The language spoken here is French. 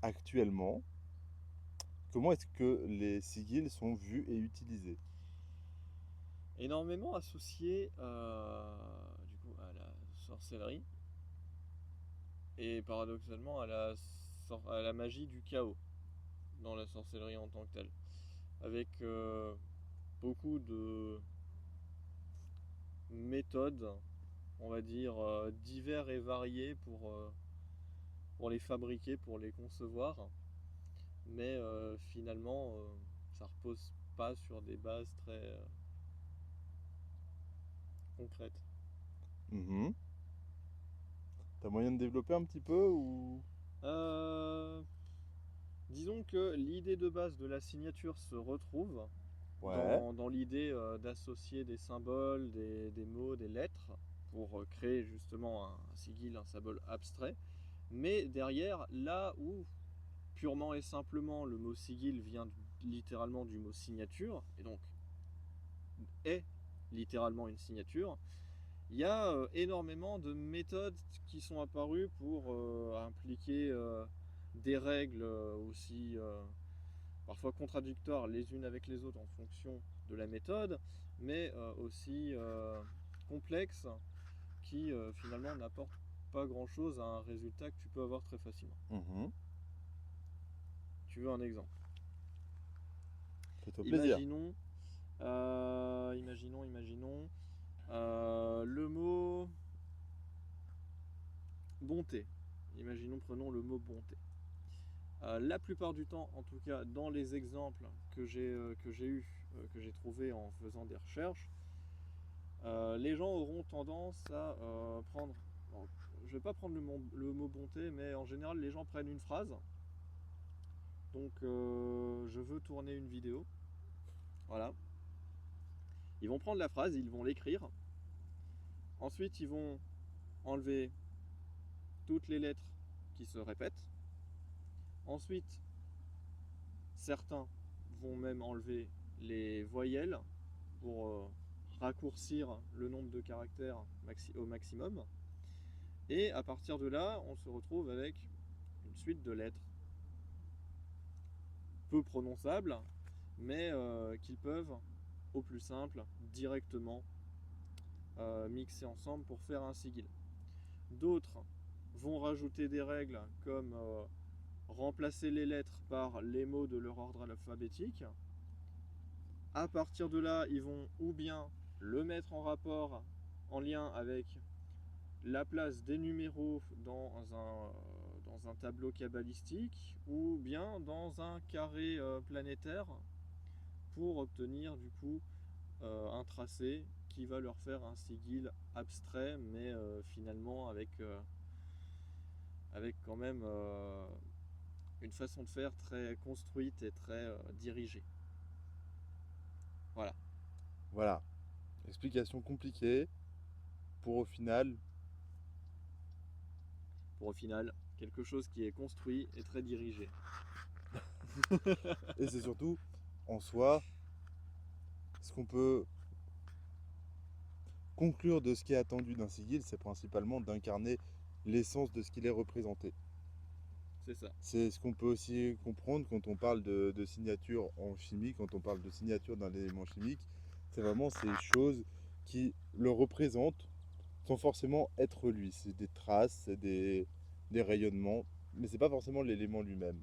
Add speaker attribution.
Speaker 1: actuellement, comment est-ce que les sigils sont vus et utilisés?
Speaker 2: Énormément associé du coup à la sorcellerie et paradoxalement à la magie du chaos dans la sorcellerie en tant que telle. Avec beaucoup de méthodes, on va dire, divers et variées pour les fabriquer, pour les concevoir. Mais finalement, ça repose pas sur des bases très concrètes.
Speaker 1: Mhm. T'as moyen de développer un petit peu ou...
Speaker 2: Euh, Disons que l'idée de base de la signature se retrouve
Speaker 1: Ouais.
Speaker 2: dans l'idée d'associer des symboles, des mots, des lettres pour créer justement un sigil, un symbole abstrait. Mais derrière, là où purement et simplement le mot sigil vient littéralement du mot signature, et donc est littéralement une signature, il y a énormément de méthodes qui sont apparues pour impliquer des règles aussi parfois contradictoires les unes avec les autres en fonction de la méthode, mais aussi complexes qui finalement n'apportent pas grand-chose à un résultat que tu peux avoir très facilement.
Speaker 1: Mhm.
Speaker 2: Tu veux un exemple?
Speaker 1: Fais-toi plaisir.
Speaker 2: Imaginons, imaginons le mot bonté. Imaginons, prenons le mot bonté. La plupart du temps, en tout cas dans les exemples que j'ai trouvé en faisant des recherches, les gens auront tendance à prendre. Alors, je vais pas prendre le mot bonté, mais en général, les gens prennent une phrase. Donc, je veux tourner une vidéo. Voilà. Ils vont prendre la phrase, ils vont l'écrire. Ensuite, ils vont enlever toutes les lettres qui se répètent. Ensuite, certains vont même enlever les voyelles pour raccourcir le nombre de caractères au maximum. Et à partir de là, on se retrouve avec une suite de lettres peu prononçables, mais qu'ils peuvent, au plus simple, directement mixer ensemble pour faire un sigil. D'autres vont rajouter des règles comme remplacer les lettres par les mots de leur ordre alphabétique. À partir de là, ils vont ou bien le mettre en rapport, en lien avec la place des numéros dans un tableau cabalistique, ou bien dans un carré planétaire pour obtenir du coup un tracé qui va leur faire un sigil abstrait, mais finalement avec quand même une façon de faire très construite et très dirigée. Voilà.
Speaker 1: Voilà. Explication compliquée pour au final...
Speaker 2: Pour au final, quelque chose qui est construit et très dirigé.
Speaker 1: Et c'est surtout, en soi, ce qu'on peut conclure de ce qui est attendu d'un sigil, c'est principalement d'incarner l'essence de ce qu'il est représenté.
Speaker 2: C'est ça.
Speaker 1: C'est ce qu'on peut aussi comprendre quand on parle de signature en chimie, quand on parle de signature d'un élément chimique. C'est vraiment ces choses qui le représentent sans forcément être lui. C'est des traces, c'est des rayonnements, mais c'est pas forcément l'élément lui-même.